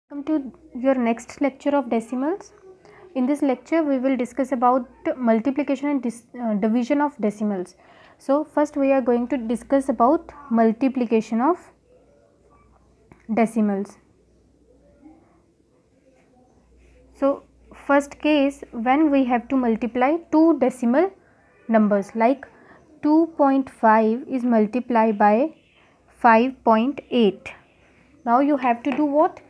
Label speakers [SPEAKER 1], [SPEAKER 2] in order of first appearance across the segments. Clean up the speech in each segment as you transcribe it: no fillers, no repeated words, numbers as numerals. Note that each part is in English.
[SPEAKER 1] Welcome to your next lecture of decimals. In this lecture we will discuss about multiplication and division of decimals. So first we are going to discuss about multiplication of decimals. So first case, when we have to multiply two decimal numbers, like 2.5 is multiplied by 5.8. Now you have to do what?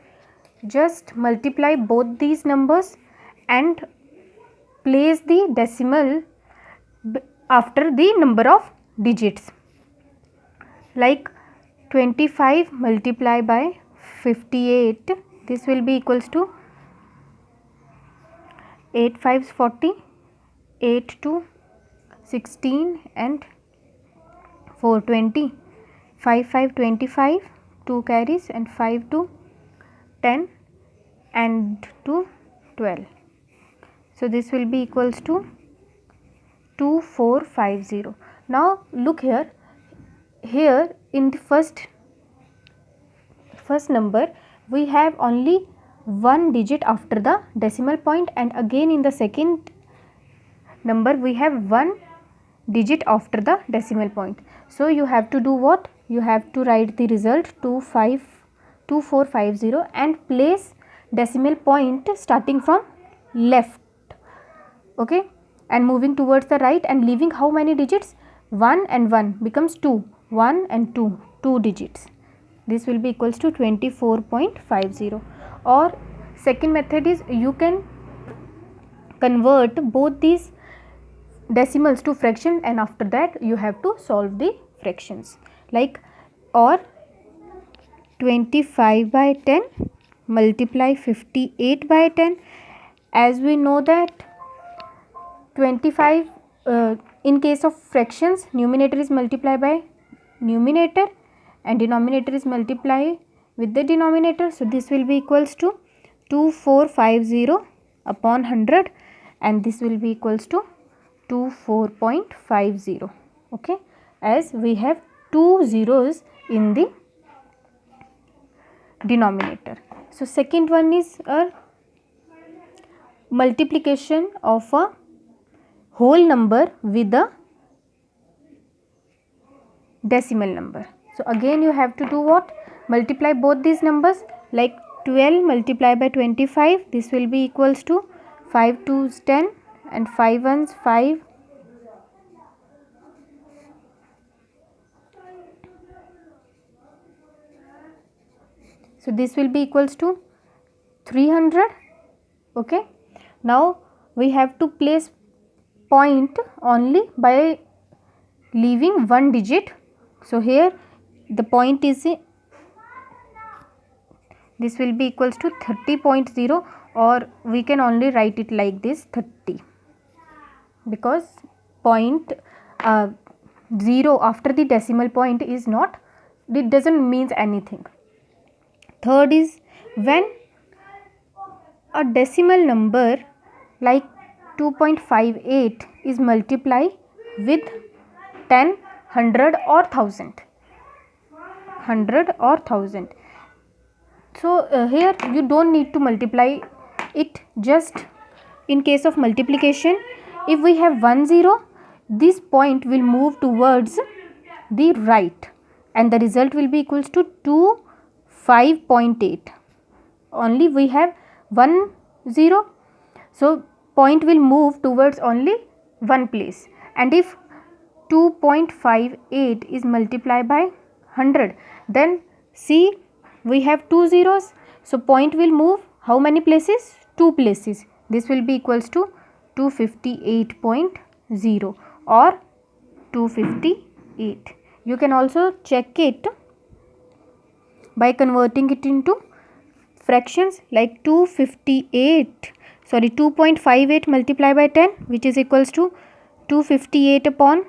[SPEAKER 1] Just multiply both these numbers and place the decimal after the number of digits. Like 25 multiplied by 58, this will be equals to 8 5s 40, 8 to 16 and 4 20, 5 5 25, 2 carries and 5 to 10 and to 12. So this will be equals to 2450. Now look here, in the first number we have only one digit after the decimal point, and again in the second number we have one digit after the decimal point. So you have to do what? You have to write the result 2450 and place decimal point starting from left, okay, and moving towards the right and leaving how many digits? 1 and 1 becomes 2, 1 and 2, 2 digits. This will be equals to 24.50. Or second method is, you can convert both these decimals to fraction and after that you have to solve the fractions. Like, or 25 by 10 multiply 58 by 10. As we know that 25, in case of fractions, numerator is multiplied by numerator and denominator is multiplied with the denominator. So this will be equals to 2450 upon 100 and this will be equals to 24.50, okay, as we have two zeros in the denominator. So second one is a multiplication of a whole number with a decimal number. So again you have to do what? Multiply both these numbers, like 12 multiplied by 25, this will be equals to 5 2s 10 and 5 1s 5. So this will be equals to 300, okay. Now we have to place point only by leaving one digit. So here the point is, this will be equals to 30.0, or we can only write it like this 30, because point 0 after the decimal point is not, it doesn't means anything. Third is, when a decimal number like 2.58 is multiplied with 10, 100 or 1000, so here you don't need to multiply it. Just in case of multiplication, if we have 10, this point will move towards the right and the result will be equals to 5.8. Only we have 10, so point will move towards only one place. And if 2.58 is multiplied by 100, then see, we have two zeros, so point will move how many places? Two places. This will be equals to 258.0 or 258. You can also check it by converting it into fractions, like 2.58 multiplied by 10, which is equals to 258 upon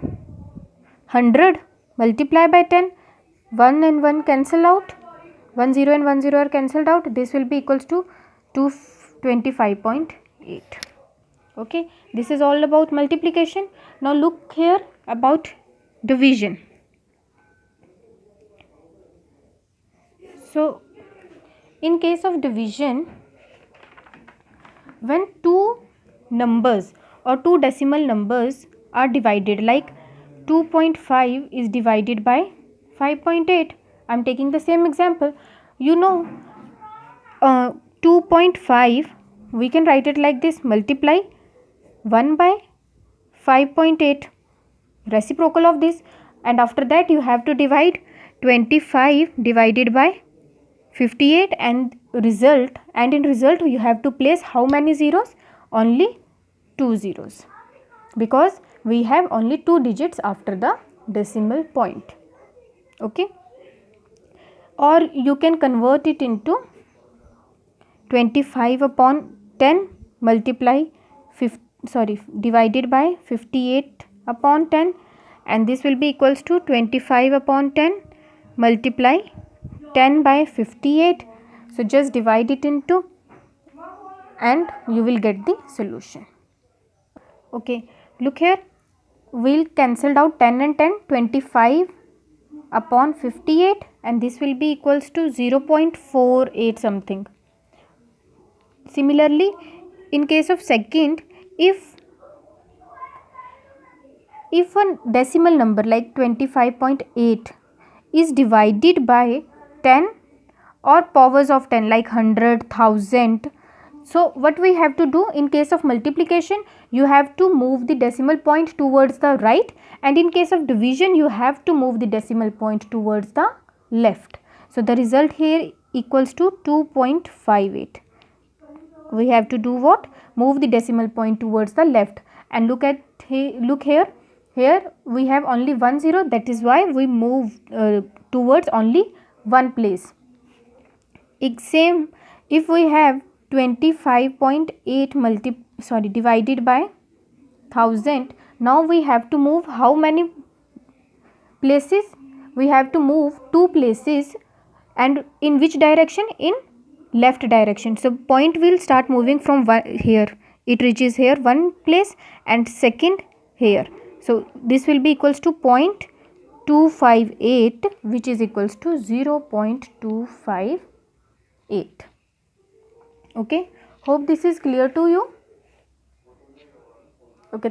[SPEAKER 1] 100 multiplied by 10. 1 and 1 cancel out, 10 and 10 are cancelled out, this will be equals to 225.8, okay. This is all about multiplication. Now look here about division. So In case of division, when two numbers or two decimal numbers are divided, like 2.5 is divided by 5.8. I am taking the same example. 2.5, we can write it like this: multiply 1 by 5.8, reciprocal of this, and after that you have to divide 25 divided by 58, and in result you have to place how many zeros? Only 2 zeros, because we have only 2 digits after the decimal point. Okay, or you can convert it into 25 upon 10 multiply divided by 58 upon 10, and this will be equals to 25 upon 10 multiply 10 by 58. So just divide it into and you will get the solution. Okay, look here, we'll cancel out 10 and 10, 25 upon 58, and this will be equals to 0.48 something. Similarly, in case of second, if a decimal number like 25.8 is divided by 10 or powers of 10 like 100, 1000, so what we have to do in case of multiplication, you have to move the decimal point towards the right, and in case of division you have to move the decimal point towards the left. So the result here equals to 2.58. we have to do what? Move the decimal point towards the left, and look here, we have only 1 0, that is why we move towards only one place. Same, if we have 25.8 divided by 1000, now we have to move how many places? We have to move 2 places, and in which direction? In left direction. So point will start moving from here, it reaches here one place, and second here. So this will be equals to 0.258, which is equals to 0.258. Okay, hope this is clear to you.